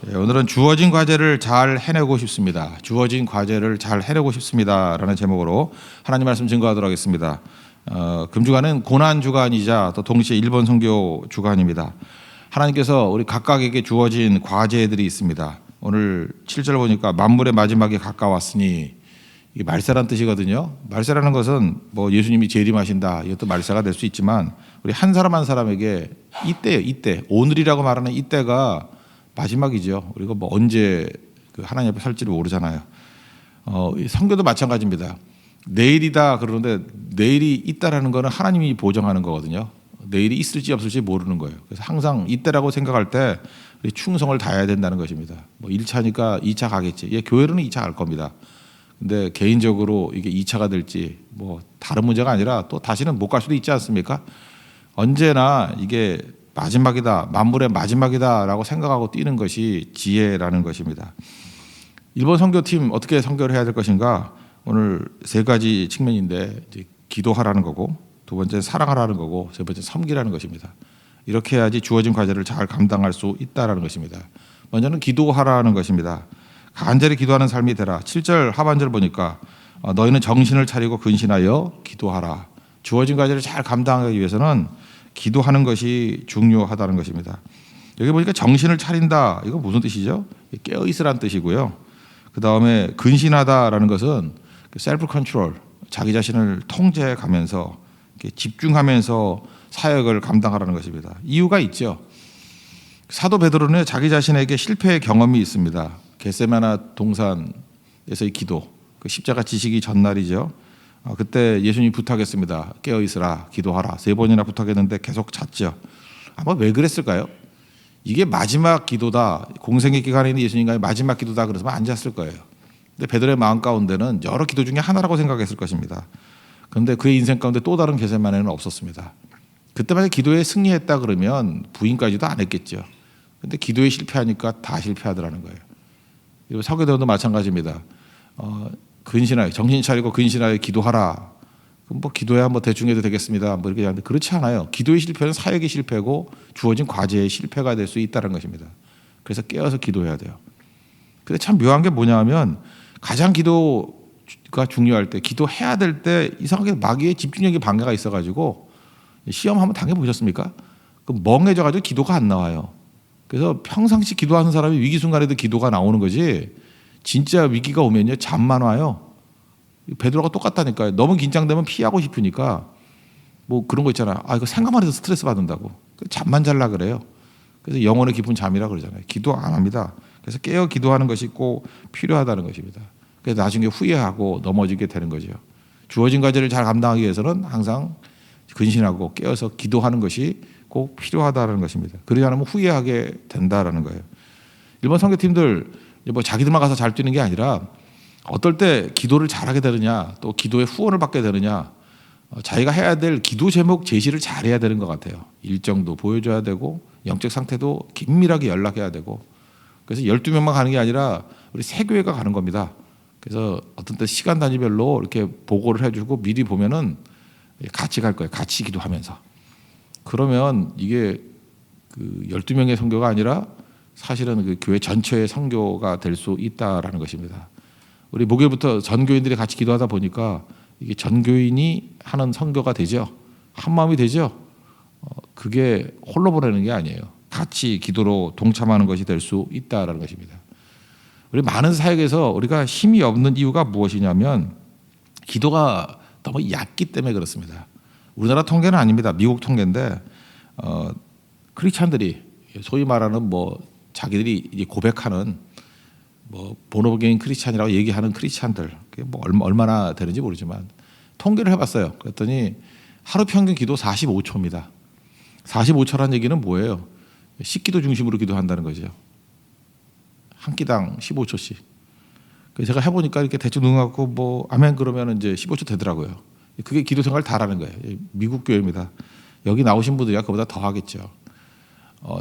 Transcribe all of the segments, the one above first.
오늘은 주어진 과제를 잘 해내고 싶습니다. 주어진 과제를 잘 해내고 싶습니다라는 제목으로 하나님 말씀 증거하도록 하겠습니다. 금주간은 고난 주간이자 또 동시에 일본 선교 주간입니다. 하나님께서 우리 각각에게 주어진 과제들이 있습니다. 오늘 7절 보니까 만물의 마지막에 가까웠으니 이 말세란 뜻이거든요. 말세라는 것은 뭐 예수님이 재림하신다 이것도 말세가 될 수 있지만 우리 한 사람 한 사람에게 이때예요. 이때 오늘이라고 말하는 이때가 마지막이죠. 우리가 뭐 언제 하나님 앞에 살지를 모르잖아요. 선교도 마찬가지입니다. 내일이다 그러는데 내일이 있다라는 거는 하나님이 보정하는 거거든요. 내일이 있을지 없을지 모르는 거예요. 그래서 항상 이때라고 생각할 때 우리 충성을 다해야 된다는 것입니다. 뭐 1차니까 2차 가겠지. 예, 교회로는 2차 갈 겁니다. 근데 개인적으로 이게 2차가 될지 뭐 다른 문제가 아니라 또 다시는 못 갈 수도 있지 않습니까? 언제나 이게 마지막이다, 만물의 마지막이다라고 생각하고 뛰는 것이 지혜라는 것입니다. 일본 선교팀 어떻게 선교를 해야 될 것인가? 오늘 세 가지 측면인데 이제 기도하라는 거고, 두 번째 사랑하라는 거고, 세 번째 섬기라는 것입니다. 이렇게 해야지 주어진 과제를 잘 감당할 수 있다라는 것입니다. 먼저는 기도하라는 것입니다. 간절히 기도하는 삶이 되라. 7절 하반절 보니까 너희는 정신을 차리고 근신하여 기도하라. 주어진 과제를 잘 감당하기 위해서는 기도하는 것이 중요하다는 것입니다. 여기 보니까 정신을 차린다. 이거 무슨 뜻이죠? 깨어 있으란 뜻이고요. 그 다음에 근신하다라는 것은 셀프 컨트롤, 자기 자신을 통제해 가면서 집중하면서 사역을 감당하라는 것입니다. 이유가 있죠. 사도 베드로는 자기 자신에게 실패의 경험이 있습니다. 겟세마네 동산에서의 기도, 그 십자가 지시기 전날이죠. 그때 예수님이 부탁했습니다. 깨어 있으라, 기도하라. 3번이나 부탁했는데 계속 잤죠. 아마 왜 그랬을까요? 이게 마지막 기도다. 공생의 기간에 있는 예수님과의 마지막 기도다. 그래서 안 잤을 거예요. 근데 베드로의 마음 가운데는 여러 기도 중에 하나라고 생각했을 것입니다. 그런데 그의 인생 가운데 또 다른 겟세마네는 없었습니다. 그때만 기도에 승리했다 그러면 부인까지도 안 했겠죠. 근데 기도에 실패하니까 다 실패하더라는 거예요. 그리고 사도행전도 마찬가지입니다. 근신하여 정신 차리고 근신하여 기도하라. 그럼 뭐 기도야 뭐 대충 해도 되겠습니다. 뭐 이렇게 하는데 그렇지 않아요. 기도의 실패는 사역의 실패고 주어진 과제의 실패가 될 수 있다는 것입니다. 그래서 깨어서 기도해야 돼요. 근데 참 묘한 게 뭐냐면 가장 기도가 중요할 때, 기도해야 될 때 이상하게 마귀의 집중력이 방해가 있어가지고 시험 한번 당해보셨습니까? 그 멍해져가지고 기도가 안 나와요. 그래서 평상시 기도하는 사람이 위기 순간에도 기도가 나오는 거지 진짜 위기가 오면요 잠만 와요. 베드로가 똑같다니까요. 너무 긴장되면 피하고 싶으니까 뭐 그런 거 있잖아. 이거 생각만 해도 스트레스 받는다고. 잠만 잘라 그래요. 그래서 영혼의 깊은 잠이라 그러잖아요. 기도 안 합니다. 그래서 깨어 기도하는 것이 꼭 필요하다는 것입니다. 그래서 나중에 후회하고 넘어지게 되는 거죠. 주어진 과제를 잘 감당하기 위해서는 항상 근신하고 깨어서 기도하는 것이 꼭 필요하다는 것입니다. 그러지 않으면 후회하게 된다라는 거예요. 일본 선교팀들 뭐 자기들만 가서 잘 뛰는 게 아니라 어떨 때 기도를 잘하게 되느냐, 또 기도의 후원을 받게 되느냐, 자기가 해야 될 기도 제목 제시를 잘해야 되는 것 같아요. 일정도 보여줘야 되고 영적 상태도 긴밀하게 연락해야 되고. 그래서 12명만 가는 게 아니라 우리 세 교회가 가는 겁니다. 그래서 어떤 때 시간 단위별로 이렇게 보고를 해주고 미리 보면은 같이 갈 거예요. 같이 기도하면서. 그러면 이게 그 12명의 선교가 아니라 사실은 그 교회 전체의 선교가 될 수 있다라는 것입니다. 우리 목요일부터 전교인들이 같이 기도하다 보니까 이게 전교인이 하는 선교가 되죠. 한 마음이 되죠. 그게 홀로 보내는 게 아니에요. 같이 기도로 동참하는 것이 될 수 있다라는 것입니다. 우리 많은 사역에서 우리가 힘이 없는 이유가 무엇이냐면 기도가 너무 얕기 때문에 그렇습니다. 우리나라 통계는 아닙니다. 미국 통계인데 크리스찬들이 소위 말하는 뭐 자기들이 이제 고백하는 뭐 본어게인 크리스찬이라고 얘기하는 크리스찬들 그게 뭐 얼마나 되는지 모르지만 통계를 해봤어요. 그랬더니 하루 평균 기도 45초입니다. 45초라는 얘기는 뭐예요? 10기도 중심으로 기도한다는 거죠. 한 끼당 15초씩. 그래서 제가 해보니까 이렇게 대충 눈 감고 뭐 아멘 그러면 이제 15초 되더라고요. 그게 기도 생활을 다라는 거예요. 미국 교회입니다. 여기 나오신 분들이 그보다 더 하겠죠.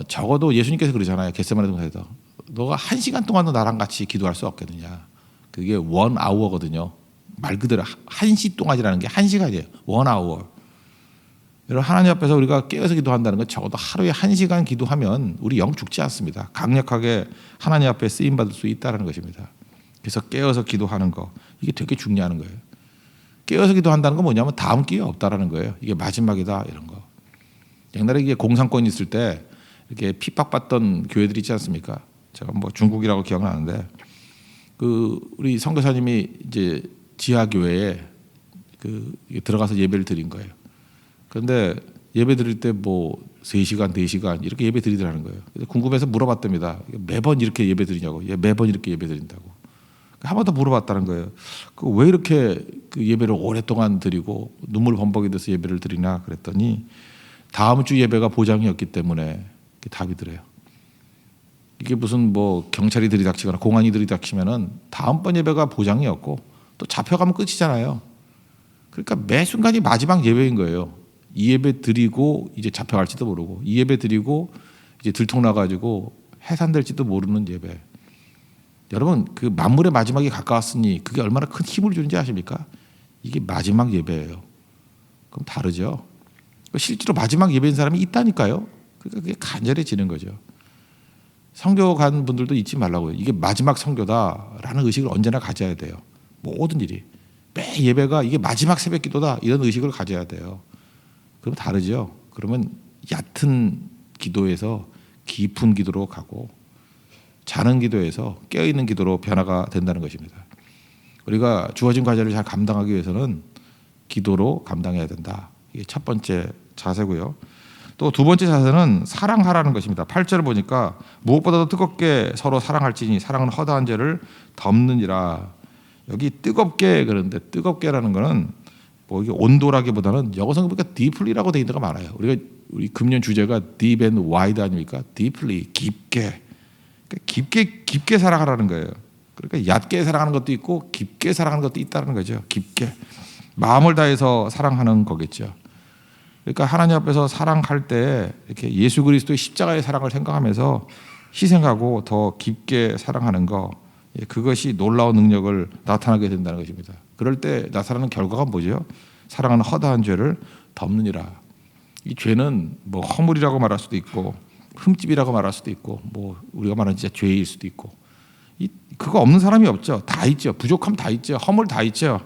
적어도 예수님께서 그러잖아요. 겟세마네 동산에서 너가 1시간 동안도 나랑 같이 기도할 수 없겠느냐. 그게 1hour거든요. 말 그대로 1시 동안이라는 게 1시간이에요. 1hour. 여러분, 하나님 앞에서 우리가 깨어서 기도한다는 건 적어도 하루에 1시간 기도하면 우리 영 죽지 않습니다. 강력하게 하나님 앞에 쓰임 받을 수 있다는 것입니다. 그래서 깨어서 기도하는 거, 이게 되게 중요한 거예요. 깨어서 기도한다는 건 뭐냐면 다음 기회 없다라는 거예요. 이게 마지막이다 이런 거. 옛날에 이게 공산권이 있을 때 이렇게 핍박받던 교회들이 있지 않습니까? 제가 뭐 중국이라고 기억나는데 우리 선교사님이 이제 지하 교회에 들어가서 예배를 드린 거예요. 그런데 예배 드릴 때 뭐 3시간, 4시간 이렇게 예배 드리더라는 거예요. 그래서 궁금해서 물어봤답니다. 매번 이렇게 예배 드리냐고. 매번 이렇게 예배 드린다고. 한 번 더 물어봤다는 거예요. 왜 이렇게 예배를 오랫동안 드리고 눈물 범벅이 돼서 예배를 드리나 그랬더니 다음 주 예배가 보장이 없기 때문에 답이더래요. 이게 무슨 뭐 경찰이 들이닥치거나 공안이 들이닥치면은 다음번 예배가 보장이 없고 또 잡혀가면 끝이잖아요. 그러니까 매 순간이 마지막 예배인 거예요. 이 예배 드리고 이제 잡혀갈지도 모르고 이 예배 드리고 이제 들통나가지고 해산될지도 모르는 예배. 여러분 그 만물의 마지막이 가까웠으니 그게 얼마나 큰 힘을 주는지 아십니까? 이게 마지막 예배예요. 그럼 다르죠. 실제로 마지막 예배인 사람이 있다니까요. 그러니까 그게 간절해지는 거죠. 선교 간 분들도 잊지 말라고요. 이게 마지막 선교다라는 의식을 언제나 가져야 돼요. 모든 일이. 매 예배가 이게 마지막 새벽 기도다 이런 의식을 가져야 돼요. 그럼 다르죠. 그러면 얕은 기도에서 깊은 기도로 가고 자는 기도에서 깨어있는 기도로 변화가 된다는 것입니다. 우리가 주어진 과제를 잘 감당하기 위해서는 기도로 감당해야 된다. 이게 첫 번째 자세고요. 또 두 번째 자세는 사랑하라는 것입니다. 8절을 보니까 무엇보다도 뜨겁게 서로 사랑할지니 사랑은 허다한 죄를 덮느니라. 여기 뜨겁게 그러는데 뜨겁게라는 거는 뭐 이게 온도라기보다는 영어 성경 보니까 deeply라고 되어 있는 데가 많아요. 우리 금년 주제가 deep and wide 아닙니까? deeply 깊게. 그러니까 깊게 사랑하라는 거예요. 그러니까 얕게 사랑하는 것도 있고 깊게 사랑하는 것도 있다는 거죠. 깊게 마음을 다해서 사랑하는 거겠죠. 그러니까 하나님 앞에서 사랑할 때 이렇게 예수 그리스도의 십자가의 사랑을 생각하면서 희생하고 더 깊게 사랑하는 거, 그것이 놀라운 능력을 나타나게 된다는 것입니다. 그럴 때 나타나는 결과가 뭐죠? 사랑은 허다한 죄를 덮느니라. 이 죄는 뭐 허물이라고 말할 수도 있고 흠집이라고 말할 수도 있고 뭐 우리가 말하는 진짜 죄일 수도 있고 그거 없는 사람이 없죠. 다 있죠. 부족함 다 있죠. 허물 다 있죠.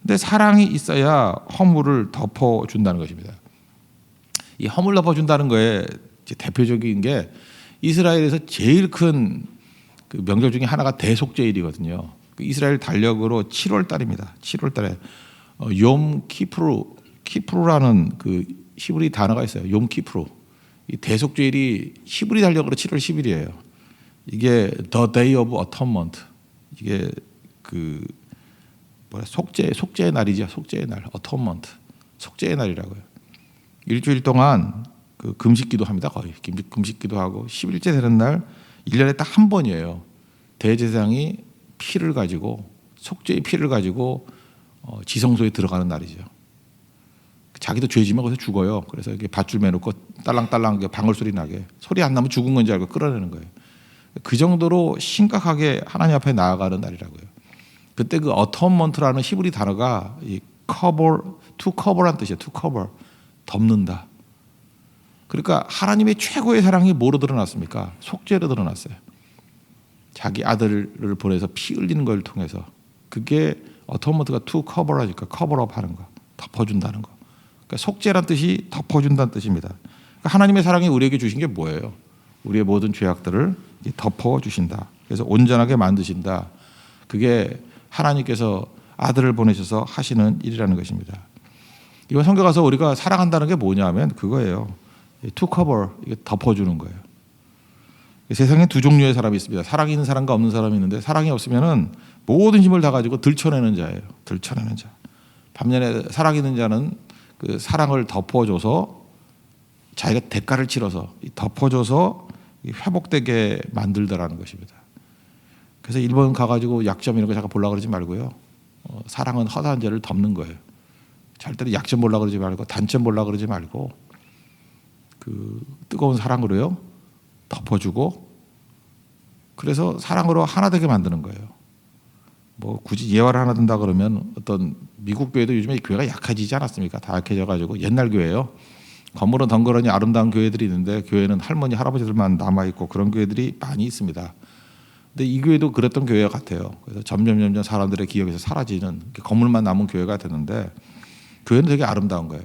근데 사랑이 있어야 허물을 덮어준다는 것입니다. 이 허물 덮어준다는 거에 대표적인 게 이스라엘에서 제일 큰 그 명절 중에 하나가 대속제일이거든요. 이스라엘 달력으로 7월 달입니다. 7월 달에 욤 키프루라는 그 히브리 단어가 있어요. 욤 키프루. 이 대속제일이 히브리 달력으로 7월 10일이에요. 이게 The Day of Atonement. 이게 그 속죄의 날이죠. 속죄의 날. Atonement. 속죄의 날이라고요. 일주일 동안 그 금식기도 합니다. 거의 금식기도 하고 10일째 되는 날 1년에 딱 한 번이에요. 대제사장이 피를 가지고 속죄의 피를 가지고 지성소에 들어가는 날이죠. 자기도 죄지면 거기서 죽어요. 그래서 이렇게 밧줄 매놓고 딸랑딸랑 방울 소리 나게 소리 안 나면 죽은 건지 알고 끌어내는 거예요. 그 정도로 심각하게 하나님 앞에 나아가는 날이라고요. 그때 그 어텀먼트라는 히브리 단어가 이 to cover란 뜻이에요. to cover 덮는다. 그러니까 하나님의 최고의 사랑이 뭐로 드러났습니까? 속죄로 드러났어요. 자기 아들을 보내서 피 흘리는 걸 통해서. 그게 어텀먼트가 to cover하니까 cover업 하는 거, 덮어준다는 거. 그러니까 속죄란 뜻이 덮어준다는 뜻입니다. 그러니까 하나님의 사랑이 우리에게 주신 게 뭐예요? 우리의 모든 죄악들을 덮어주신다. 그래서 온전하게 만드신다. 그게 하나님께서 아들을 보내셔서 하시는 일이라는 것입니다. 이번 성경 가서 우리가 사랑한다는 게 뭐냐면 그거예요. to cover, 이게 덮어주는 거예요. 세상에 두 종류의 사람이 있습니다. 사랑이 있는 사람과 없는 사람이 있는데 사랑이 없으면은 모든 힘을 다 가지고 들춰내는 자예요. 들춰내는 자. 반면에 사랑이 있는 자는 그 사랑을 덮어줘서 자기가 대가를 치러서 덮어줘서 회복되게 만들더라는 것입니다. 그래서 일본 가가지고 약점 이런 거 잠깐 보려고 그러지 말고요. 사랑은 허다한 죄를 덮는 거예요. 절대로 약점 보려고 그러지 말고 단점 보려고 그러지 말고 그 뜨거운 사랑으로요. 덮어주고 그래서 사랑으로 하나 되게 만드는 거예요. 뭐 굳이 예화를 하나 든다 그러면 어떤 미국 교회도 요즘에 교회가 약해지지 않았습니까? 다 약해져가지고 옛날 교회예요. 건물은 덩그러니 아름다운 교회들이 있는데 교회는 할머니 할아버지들만 남아 있고 그런 교회들이 많이 있습니다. 근데 이 교회도 그랬던 교회 같아요. 그래서 점점 사람들의 기억에서 사라지는 건물만 남은 교회가 되는데 교회는 되게 아름다운 거예요.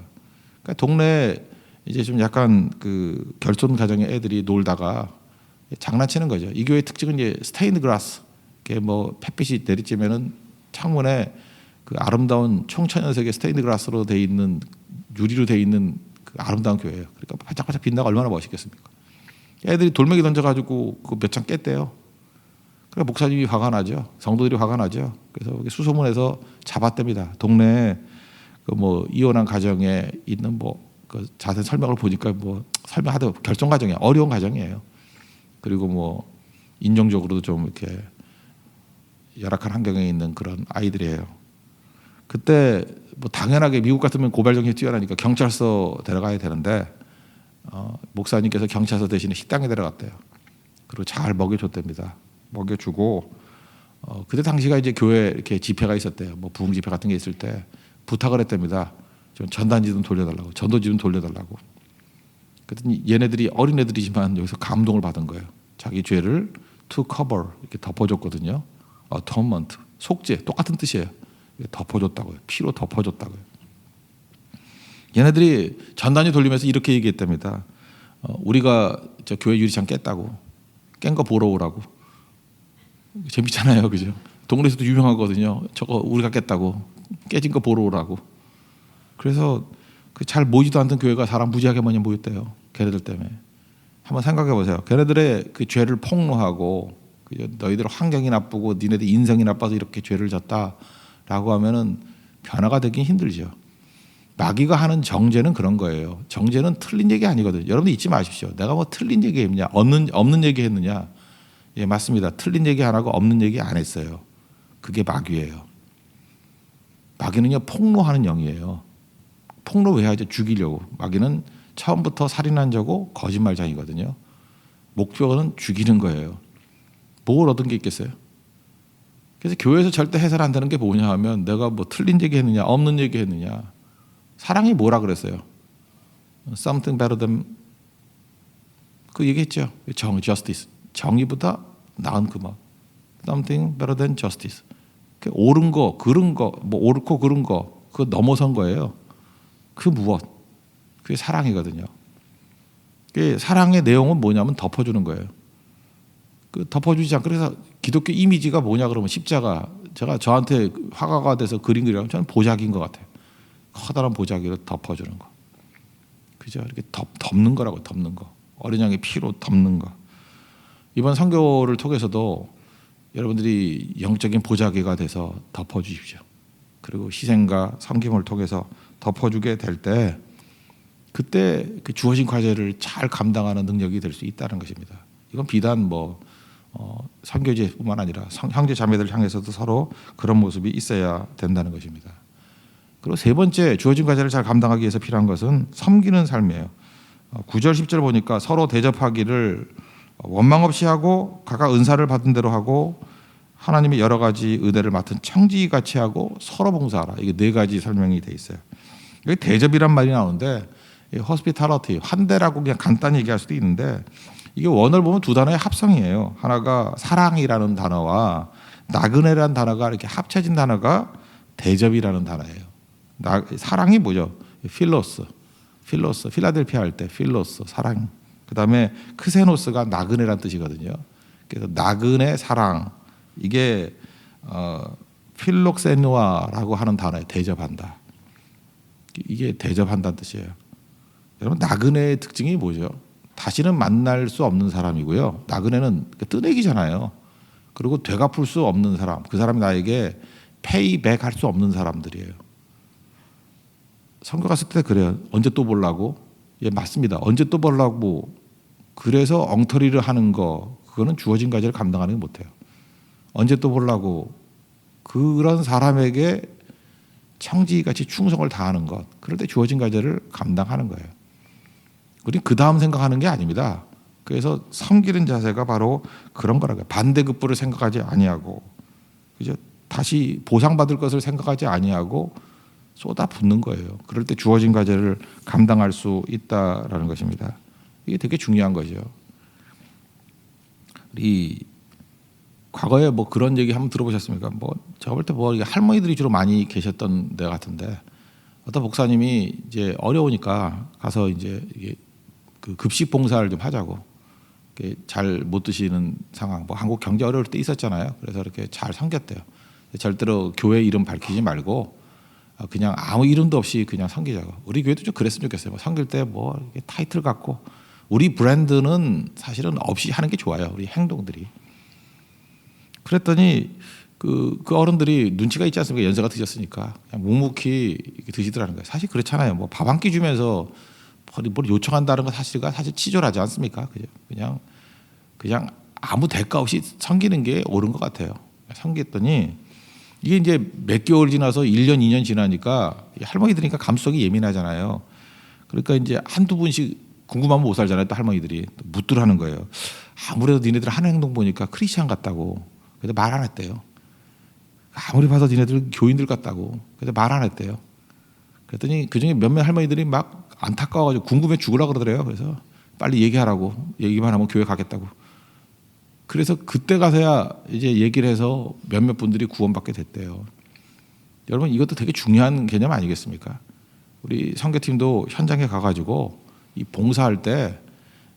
그러니까 동네에 이제 좀 약간 그 결손 가정의 애들이 놀다가 장난치는 거죠. 이 교회의 특징은 이제 스테인드 글라스, 뭐 햇빛이 내리쬐면은 창문에 그 아름다운 총천연색의 스테인드 글라스로 돼 있는 유리로 돼 있는 그 아름다운 교회예요. 그러니까 반짝반짝 빛나고 얼마나 멋있겠습니까? 애들이 돌멩이 던져가지고 그 몇 장 깼대요. 그러니까 목사님이 화가 나죠. 성도들이 화가 나죠. 그래서 수소문해서 잡았답니다. 동네에 그 뭐 이혼한 가정에 있는 뭐 그 자세한 설명을 보니까 뭐 설명하다 결정 과정이야. 어려운 과정이에요. 그리고 뭐 인종적으로도 좀 이렇게 열악한 환경에 있는 그런 아이들이에요. 그때 뭐 당연하게 미국 같으면 고발 정신이 뛰어나니까 경찰서 데려가야 되는데 목사님께서 경찰서 대신에 식당에 데려갔대요. 그리고 잘 먹여줬답니다. 먹여주고 그때 당시가 이제 교회 이렇게 집회가 있었대요. 뭐 부흥 집회 같은 게 있을 때 부탁을 했답니다. 좀 전단지 좀 돌려달라고, 전도지 좀 돌려달라고. 그랬더니 얘네들이 어린애들이지만 여기서 감동을 받은 거예요. 자기 죄를 to cover 이렇게 덮어줬거든요. atonement 속죄 똑같은 뜻이에요. 덮어줬다고요. 피로 덮어줬다고요. 얘네들이 전단지 돌리면서 이렇게 얘기했답니다. 우리가 저 교회 유리창 깼다고, 깬 거 보러 오라고. 재밌잖아요, 그죠? 동네에서도 유명하거든요. 저거 우리가 깼다고, 깨진 거 보러 오라고. 그래서 그 잘 모이지도 않던 교회가 사람 무지하게 많이 모였대요. 걔네들 때문에. 한번 생각해 보세요. 걔네들의 그 죄를 폭로하고 너희들 환경이 나쁘고 니네들 인성이 나빠서 이렇게 죄를 졌다라고 하면은 변화가 되긴 힘들죠. 마귀가 하는 정죄는 그런 거예요. 정죄는 틀린 얘기 아니거든요. 여러분 잊지 마십시오. 내가 뭐 틀린 얘기 했느냐, 없는 얘기 했느냐. 예, 맞습니다. 틀린 얘기 안 하고 없는 얘기 안 했어요. 그게 마귀예요. 마귀는요 폭로하는 영이에요. 폭로 왜 하죠? 죽이려고. 마귀는 처음부터 살인한 자고 거짓말장이거든요. 목표는 죽이는 거예요. 뭘 얻은 게 있겠어요? 그래서 교회에서 절대 해설 안 되는 게 뭐냐 하면 내가 뭐 틀린 얘기 했느냐 없는 얘기 했느냐. 사랑이 뭐라 그랬어요? Something better than 그 얘기했죠. justice. 정의보다 나은 그 막. Something better than justice. 옳은 거, 그른 거, 뭐 옳고 그른 거 그거 넘어선 거예요. 그 무엇? 그게 사랑이거든요. 그 사랑의 내용은 뭐냐면 덮어주는 거예요. 그 덮어주지 않고 그래서 기독교 이미지가 뭐냐 그러면 십자가 제가 저한테 화가가 돼서 그림 그리라면 저는 보자기인 것 같아요. 커다란 보자기로 덮어주는 거. 그죠? 이렇게 덮는 거라고 덮는 거. 어린 양의 피로 덮는 거. 이번 선교를 통해서도 여러분들이 영적인 보자기가 돼서 덮어주십시오. 그리고 희생과 섬김을 통해서 덮어주게 될 때 그때 그 주어진 과제를 잘 감당하는 능력이 될 수 있다는 것입니다. 이건 비단 뭐 선교제뿐만 아니라 형제 자매들 향해서도 서로 그런 모습이 있어야 된다는 것입니다. 그리고 세 번째 주어진 과제를 잘 감당하기 위해서 필요한 것은 섬기는 삶이에요. 9절 10절 보니까 서로 대접하기를 원망 없이 하고 각각 은사를 받은 대로 하고 하나님의 여러 가지 은혜를 맡은 청지기같이 하고 서로 봉사하라. 이게 네 가지 설명이 돼 있어요. 여기 대접이란 말이 나오는데 hospitality, 환대라고 그냥 간단히 얘기할 수도 있는데 이게 원어를 보면 두 단어의 합성이에요. 하나가 사랑이라는 단어와 나그네라는 단어가 이렇게 합쳐진 단어가 대접이라는 단어예요. 사랑이 뭐죠? 필로스, 필라델피아 할 때 필로스, 사랑. 그 다음에 크세노스가 나그네란 뜻이거든요. 그래서 나그네 사랑 이게 필록세누아라고 하는 단어에 대접한다. 이게 대접한다는 뜻이에요. 여러분 나그네의 특징이 뭐죠? 다시는 만날 수 없는 사람이고요. 나그네는 뜨내기잖아요. 그리고 되갚을 수 없는 사람. 그 사람이 나에게 페이백 할 수 없는 사람들이에요. 선교 갔을 때 그래요. 언제 또 보려고? 예, 맞습니다. 언제 또 보려고? 그래서 엉터리를 하는 거 그거는 주어진 과제를 감당하는 게 못해요. 언제 또 보려고? 그런 사람에게 청지기같이 충성을 다하는 것. 그럴 때 주어진 과제를 감당하는 거예요. 우리는 그 다음 생각하는 게 아닙니다. 그래서 섬기는 자세가 바로 그런 거라고요. 반대급부를 생각하지 아니하고, 그죠? 다시 보상받을 것을 생각하지 아니하고 쏟아붓는 거예요. 그럴 때 주어진 과제를 감당할 수 있다라는 것입니다. 이게 되게 중요한 거죠. 우리 과거에 뭐 그런 얘기 한번 들어보셨습니까? 뭐 제가 볼 때 뭐 할머니들이 주로 많이 계셨던 데 같은데 어떤 목사님이 이제 어려우니까 가서 이제 이게 그 급식 봉사를 좀 하자고, 잘 못 드시는 상황, 뭐 한국 경제 어려울 때 있었잖아요. 그래서 이렇게 잘 섬겼대요. 절대로 교회 이름 밝히지 말고 그냥 아무 이름도 없이 그냥 섬기자고. 우리 교회도 좀 그랬으면 좋겠어요. 뭐 섬길 때 뭐 타이틀 갖고, 우리 브랜드는 사실은 없이 하는 게 좋아요. 우리 행동들이. 그랬더니 그 어른들이 눈치가 있지 않습니까? 연세가 드셨으니까 그냥 묵묵히 드시더라는 거예요. 사실 그렇잖아요. 뭐 밥 한 끼 주면서 뭘 요청한다는 건 사실 치졸하지 않습니까? 그냥 아무 대가 없이 섬기는 게 옳은 것 같아요. 섬겼더니 이게 이제 몇 개월 지나서 1년, 2년 지나니까 할머니들이니까 감수성이 예민하잖아요. 그러니까 이제 한두 분씩 궁금하면 못 살잖아요. 또 할머니들이 또 묻더라는 거예요. 아무래도 니네들 하는 행동 보니까 크리스찬 같다고. 그래서 말 안 했대요. 아무리 봐도 니네들 교인들 같다고. 그래서 말 안 했대요. 그랬더니 그중에 몇몇 할머니들이 막 안타까워가지고 궁금해 죽으라 그러더래요. 그래서 빨리 얘기하라고. 얘기만 하면 교회 가겠다고. 그래서 그때 가서야 이제 얘기를 해서 몇몇 분들이 구원받게 됐대요. 여러분 이것도 되게 중요한 개념 아니겠습니까? 우리 선교팀도 현장에 가가지고 이 봉사할 때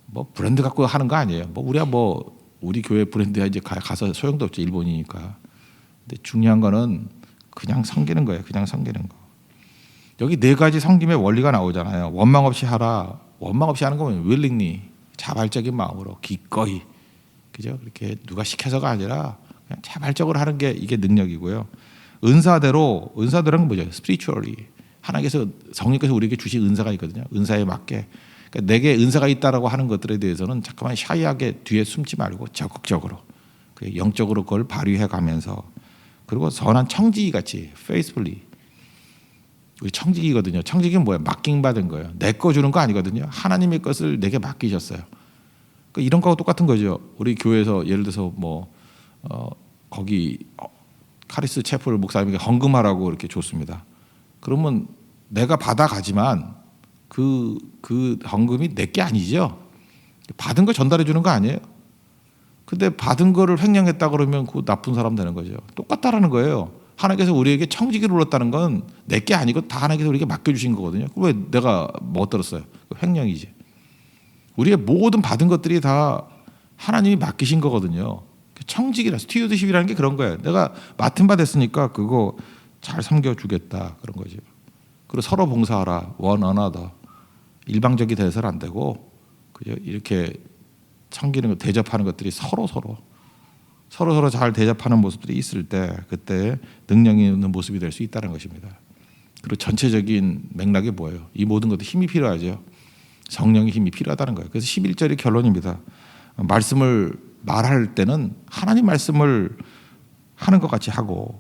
뭐 브랜드 갖고 하는 거 아니에요. 뭐 우리 교회 브랜드야 이제 가서 소용도 없죠. 일본이니까. 근데 중요한 거는 그냥 섬기는 거예요. 그냥 섬기는 거. 여기 네 가지 섬김의 원리가 나오잖아요. 원망 없이 하라. 원망 없이 하는 거면 willingly, 자발적인 마음으로 기꺼이. 그죠? 이렇게 누가 시켜서가 아니라 그냥 자발적으로 하는 게 이게 능력이고요. 은사대로는 뭐죠? spiritually. 하나님께서 성령께서 우리에게 주신 은사가 있거든요. 은사에 맞게. 그러니까 내게 은사가 있다라고 하는 것들에 대해서는 잠깐만 샤이하게 뒤에 숨지 말고 적극적으로 영적으로 그걸 발휘해 가면서, 그리고 선한 청지기 같이 faithfully. 우리 청지기거든요. 청지기는 뭐예요? 맡김받은 거예요. 내 거 주는 거 아니거든요. 하나님의 것을 내게 맡기셨어요. 그러니까 이런 거하고 똑같은 거죠. 우리 교회에서 예를 들어서 거기 카리스 채플 목사님에게 헌금하라고 이렇게 줬습니다. 그러면 내가 받아가지만 그 헌금이 내 게 아니죠. 받은 거 전달해 주는 거 아니에요. 근데 받은 거를 횡령했다 그러면 그 나쁜 사람 되는 거죠. 똑같다라는 거예요. 하나님께서 우리에게 청지기를 불렀다는 건 내 게 아니고 다 하나님께서 우리에게 맡겨주신 거거든요. 왜 내가 못 들었어요? 횡령이지. 우리의 모든 받은 것들이 다 하나님이 맡기신 거거든요. 청지기라, 스튜어드십이라는 게 그런 거예요. 내가 맡은 바 됐으니까 그거 잘 섬겨주겠다 그런 거죠. 그리고 서로 봉사하라, one another. 일방적이 돼서는 안 되고 그죠? 이렇게 섬기는 것, 대접하는 것들이 서로 잘 대접하는 모습들이 있을 때 그때 능력이 있는 모습이 될 수 있다는 것입니다. 그리고 전체적인 맥락이 뭐예요? 이 모든 것도 힘이 필요하죠. 성령의 힘이 필요하다는 거예요. 그래서 11절이 결론입니다. 말씀을 말할 때는 하나님 말씀을 하는 것 같이 하고,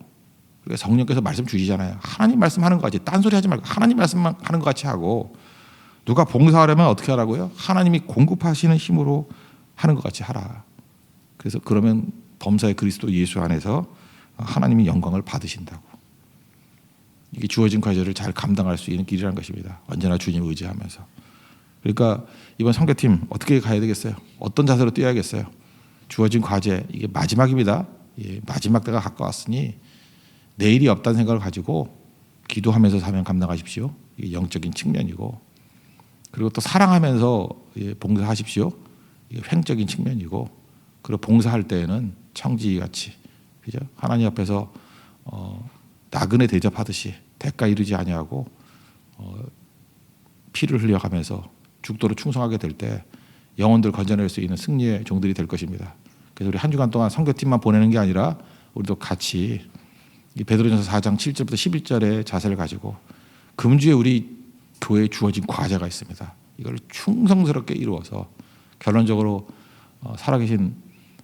그러니까 성령께서 말씀 주시잖아요. 하나님 말씀하는 것 같이, 딴소리 하지 말고 하나님 말씀만 하는 것 같이 하고, 누가 봉사하려면 어떻게 하라고요? 하나님이 공급하시는 힘으로 하는 것 같이 하라. 그래서 그러면 범사의 그리스도 예수 안에서 하나님이 영광을 받으신다고. 이게 주어진 과제를 잘 감당할 수 있는 길이라는 것입니다. 언제나 주님 의지하면서. 그러니까 이번 선교팀 어떻게 가야 되겠어요? 어떤 자세로 뛰어야겠어요? 주어진 과제, 이게 마지막입니다. 예, 마지막 때가 가까웠으니 내일이 없다는 생각을 가지고 기도하면서 사명 감당하십시오. 이게 영적인 측면이고, 그리고 또 사랑하면서 봉사하십시오. 이게 횡적인 측면이고, 그리고 봉사할 때에는 청지기같이, 그죠? 하나님 앞에서 나그네 대접하듯이 대가 이르지 아니하고 피를 흘려가면서 죽도록 충성하게 될 때 영혼들 건져낼 수 있는 승리의 종들이 될 것입니다. 그래서 우리 한 주간 동안 선교팀만 보내는 게 아니라 우리도 같이 이 베드로전서 4장 7절부터 11절의 자세를 가지고 금주에 우리 교회에 주어진 과제가 있습니다. 이걸 충성스럽게 이루어서 결론적으로 살아계신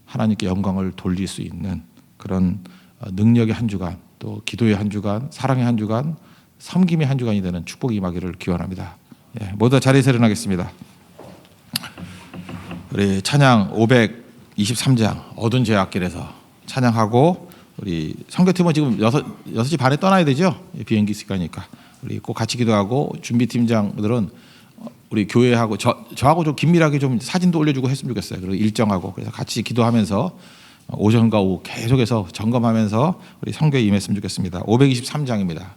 하나님께 영광을 돌릴 수 있는 그런 능력의 한 주간, 또 기도의 한 주간, 사랑의 한 주간, 섬김의 한 주간이 되는 축복이 임하기를 기원합니다. 예, 모두 다 자리에서 일어나겠습니다. 우리 찬양 523장 어두운 죄악길에서 찬양하고 우리 선교팀은 지금 6시 반에 떠나야 되죠. 비행기 시간이니까. 우리 꼭 같이 기도하고 준비팀장들은 우리 교회하고 저하고 좀 긴밀하게 좀 사진도 올려주고 했으면 좋겠어요. 그리고 일정하고 그래서 같이 기도하면서 오전과 오후 계속해서 점검하면서 우리 선교에 임했으면 좋겠습니다. 523장입니다.